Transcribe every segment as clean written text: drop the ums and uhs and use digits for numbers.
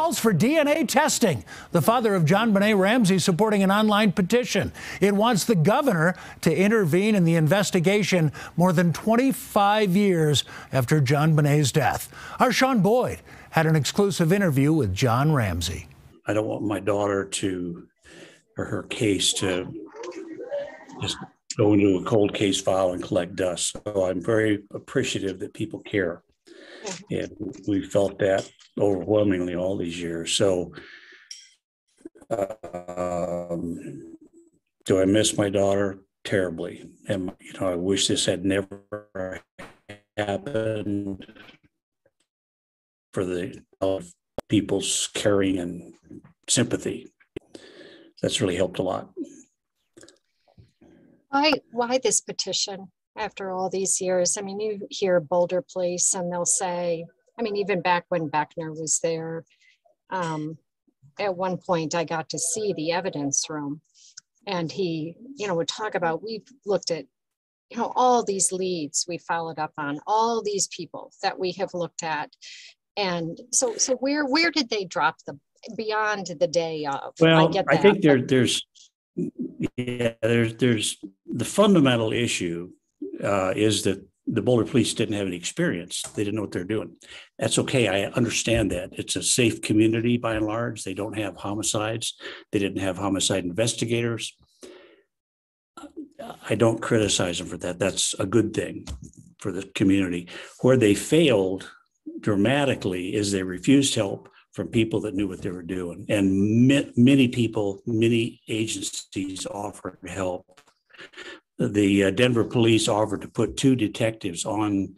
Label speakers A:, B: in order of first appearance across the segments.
A: calls for DNA testing. The father of JonBenet Ramsey supporting an online petition. It wants the governor to intervene in the investigation more than 25 years after JonBenet's death. Our Shaun had an exclusive interview with John Ramsey.
B: I don't want my daughter to, or her case to just go into a cold case file and collect dust. So I'm very appreciative that people care. And we felt that overwhelmingly all these years. So do I miss my daughter? Terribly. And, I wish this had never happened, for the people's caring and sympathy. That's really helped a lot.
C: Why this petition after all these years? I mean, you hear Boulder Police and they'll say, even back when Beckner was there, at one point I got to see the evidence room, and he, would talk about, we've looked at, all these leads we followed up on, all these people that we have looked at. And so where did they drop the beyond the day of?
B: Well, I think there's the fundamental issue is that the Boulder Police didn't have any experience. They didn't know what they're doing. That's okay. I understand that. It's a safe community by and large. They don't have homicides. They didn't have homicide investigators. I don't criticize them for that. That's a good thing for the community. Where they failed dramatically is they refused help from people that knew what they were doing. And many people, many agencies offered help. The Denver police offered to put 2 detectives on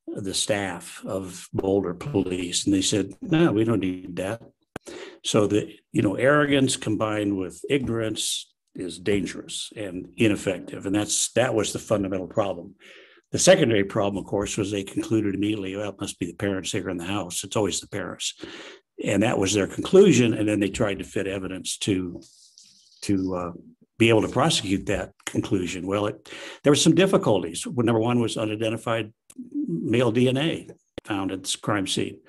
B: the staff of Boulder Police, and they said, no, we don't need that. So arrogance combined with ignorance is dangerous and ineffective, and that was the fundamental problem. The secondary problem, of course, was they concluded immediately, well, it must be the parents here in the house. It's always the parents. And that was their conclusion, and then they tried to fit evidence to be able to prosecute that conclusion. Well, there were some difficulties. Number one was unidentified male DNA found at this crime scene.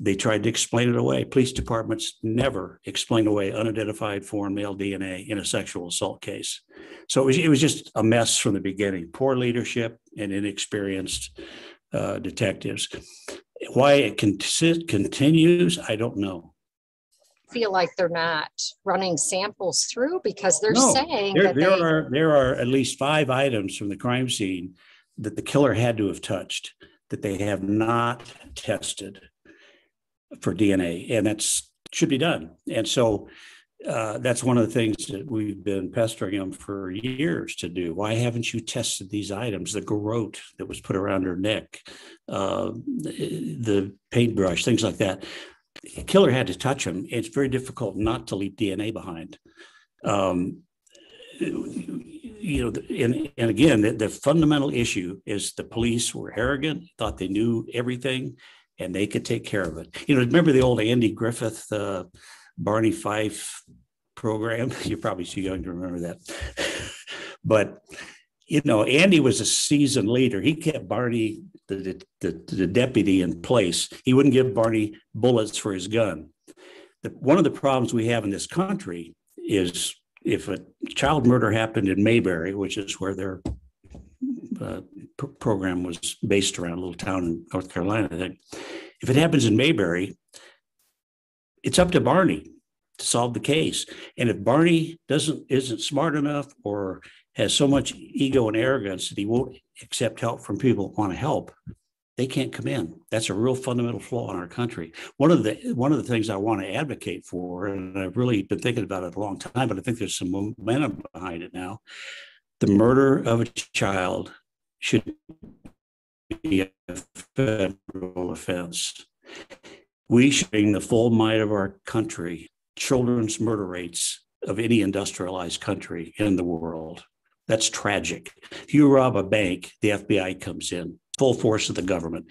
B: They tried to explain it away. Police departments never explain away unidentified foreign male DNA in a sexual assault case. So it was just a mess from the beginning. Poor leadership and inexperienced detectives. Why it continues, I don't know.
C: Feel like they're not running samples through because they're saying that
B: there are at least 5 items from the crime scene that the killer had to have touched that they have not tested for DNA, and that should be done. And so that's one of the things that we've been pestering them for years to do. Why haven't you tested these items? The garrote that was put around her neck, the paintbrush, things like that. The killer had to touch them. It's very difficult not to leave DNA behind. And again, the fundamental issue is the police were arrogant, thought they knew everything, and they could take care of it. Remember the old Andy Griffith, Barney Fife program? You're probably too young to remember that. But, Andy was a seasoned leader. He kept Barney, the deputy, in place. He wouldn't give Barney bullets for his gun. One of the problems we have in this country is if a child murder happened in Mayberry, which is where their program was based around, a little town in North Carolina, I think. If it happens in Mayberry, it's up to Barney to solve the case. And if Barney isn't smart enough or has so much ego and arrogance that he won't accept help from people who want to help, they can't come in. That's a real fundamental flaw in our country. One of the things I want to advocate for, and I've really been thinking about it a long time, but I think there's some momentum behind it now. The murder of a child should be a federal offense. We should bring the full might of our country, children's murder rates of any industrialized country in the world. That's tragic. If you rob a bank, the FBI comes in, full force of the government.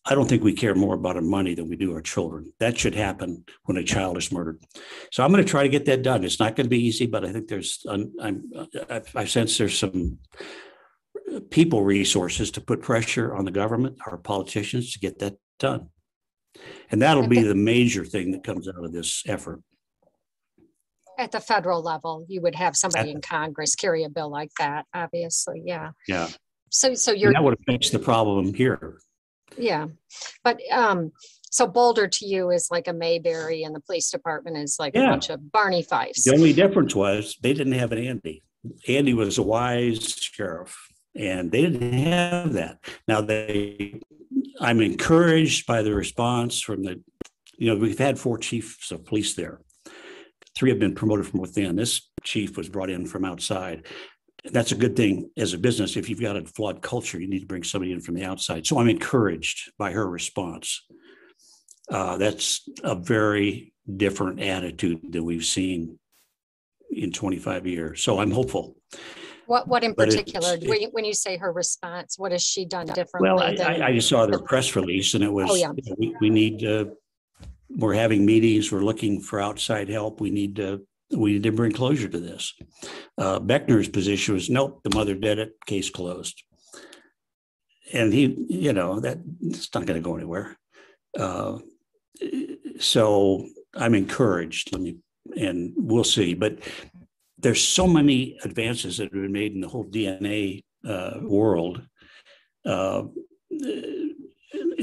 B: I don't think we care more about our money than we do our children. That should happen when a child is murdered. So I'm going to try to get that done. It's not going to be easy, but I think I sense there's some people resources to put pressure on the government, our politicians, to get that done. And that'll be the major thing that comes out of this effort.
C: At the federal level, you would have somebody in Congress carry a bill like that, obviously. Yeah.
B: Yeah.
C: So you're,
B: and that would fix the problem here.
C: Yeah. But so Boulder to you is like a Mayberry, and the police department is like a bunch of Barney Fifes.
B: The only difference was they didn't have an Andy. Andy was a wise sheriff, and they didn't have that. Now I'm encouraged by the response from we've had 4 chiefs of police there. 3 have been promoted from within. This chief was brought in from outside. That's a good thing as a business. If you've got a flawed culture, you need to bring somebody in from the outside. So I'm encouraged by her response. That's a very different attitude than we've seen in 25 years. So I'm hopeful.
C: What in particular, when you say her response, what has she done differently?
B: Well, I just saw their press release, and it was, we need we're having meetings. We're looking for outside help. We need to bring closure to this. Beckner's position was, nope, the mother did it, case closed. And that's not going to go anywhere. So I'm encouraged, and we'll see. But there's so many advances that have been made in the whole DNA world.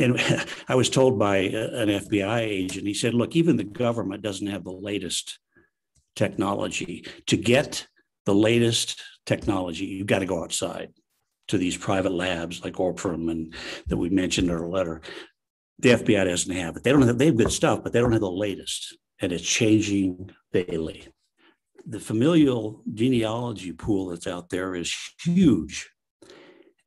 B: And I was told by an FBI agent, he said, look, even the government doesn't have the latest technology. To get the latest technology, you've got to go outside to these private labs like Orpheum and that we mentioned in our letter. The FBI doesn't have it. They have good stuff, but they don't have the latest, and it's changing daily. The familial genealogy pool that's out there is huge,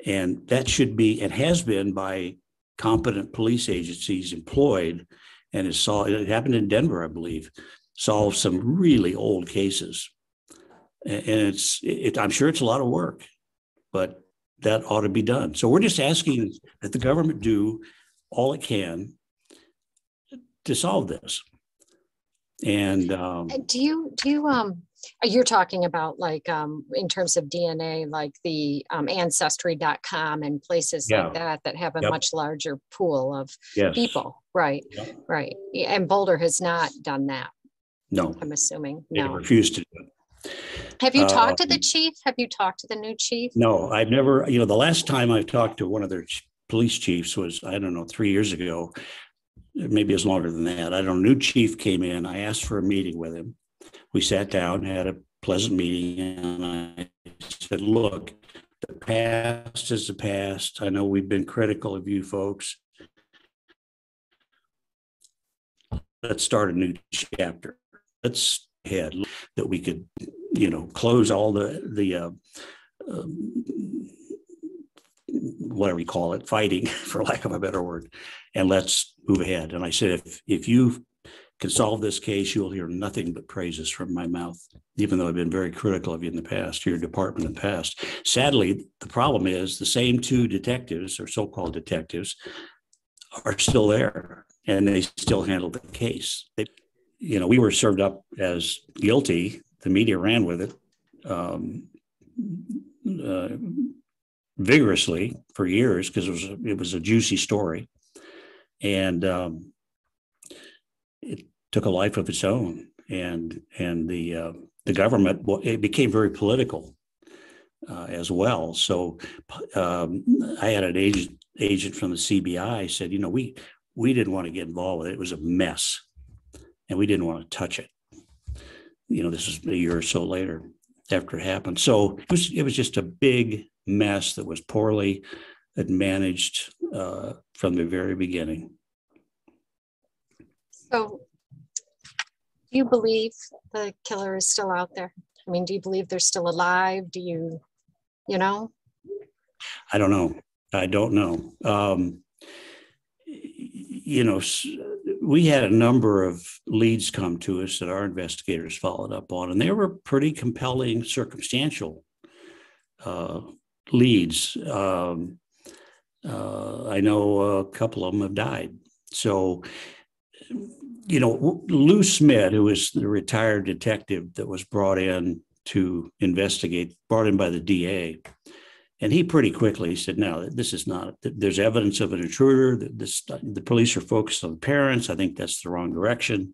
B: and that should be and has been by competent police agencies employed, and it happened in Denver, I believe, solved some really old cases. And I'm sure it's a lot of work, but that ought to be done. So we're just asking that the government do all it can to solve this. And you're talking about like in terms of DNA, like the ancestry.com and places like that have a much larger pool of people, right? Right. And Boulder has not done that. No,
C: I'm assuming.
B: They refused to do it.
C: Have you talked to the chief? Have you talked to the new chief?
B: No, I've never. The last time I talked to one of their police chiefs was, I don't know, 3 years ago. Maybe it's longer than that. I don't know. New chief came in. I asked for a meeting with him. We sat down, had a pleasant meeting, and I said, look, the past is the past. I know we've been critical of you folks. Let's start a new chapter. Let's head that we could, close all the whatever you call it, fighting, for lack of a better word, and let's move ahead. And I said, if you can solve this case, you'll hear nothing but praises from my mouth, even though I've been very critical of you in the past, your department in the past. Sadly, the problem is the same 2 detectives, or so-called detectives, are still there, and they still handle the case. We were served up as guilty. The media ran with it vigorously for years because it was a juicy story, and it took a life of its own. And the government, it became very political as well. So I had an agent from the CBI said, we didn't want to get involved with it. It was a mess, and we didn't want to touch it. This is a year or so later after it happened. So it was just a big mess that was poorly managed from the very beginning.
C: So do you believe the killer is still out there? I mean, do you believe they're still alive? Do you know?
B: I don't know. We had a number of leads come to us that our investigators followed up on, and they were pretty compelling, circumstantial leads. I know a couple of them have died. So, Lou Smith, who was the retired detective that was brought in to investigate, brought in by the DA, And he pretty quickly said, no, this is not, there's evidence of an intruder. The police are focused on the parents. I think that's the wrong direction.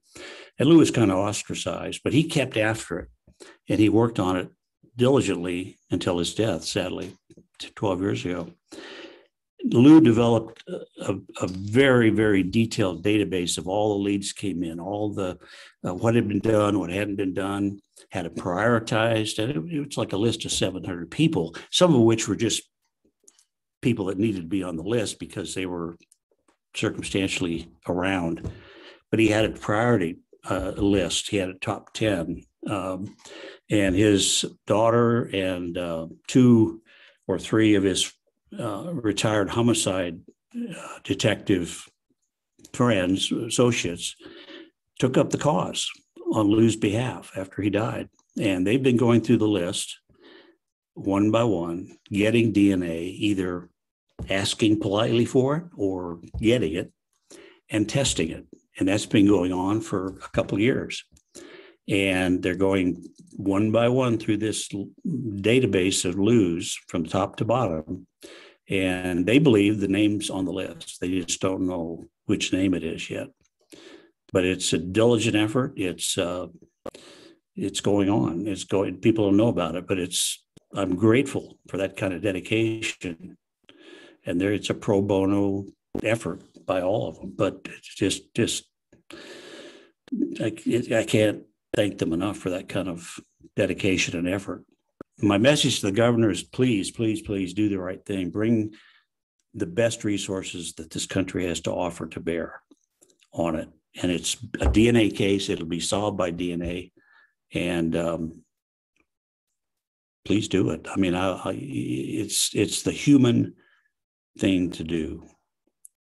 B: And Lou was kind of ostracized, but he kept after it. And he worked on it diligently until his death, sadly, 12 years ago. Lou developed a very, very detailed database of all the leads came in, all the what had been done, what hadn't been done, had it prioritized. And it was like a list of 700 people, some of which were just people that needed to be on the list because they were circumstantially around. But he had a priority list. He had a top 10. And his daughter and 2 or 3 of his retired homicide detective friends, associates, took up the cause on Lou's behalf after he died. And they've been going through the list one by one, getting DNA, either asking politely for it or getting it and testing it. And that's been going on for a couple of years. And they're going one by one through this database of Lou's from top to bottom. And they believe the name's on the list. They just don't know which name it is yet. But it's a diligent effort. It's going on. It's going. People don't know about it, but I'm grateful for that kind of dedication. And it's a pro bono effort by all of them. But it's just I can't thank them enough for that kind of dedication and effort. My message to the governor is please, please, please do the right thing. Bring the best resources that this country has to offer to bear on it. And it's a DNA case. It'll be solved by DNA. And please do it. I mean, it's the human thing to do.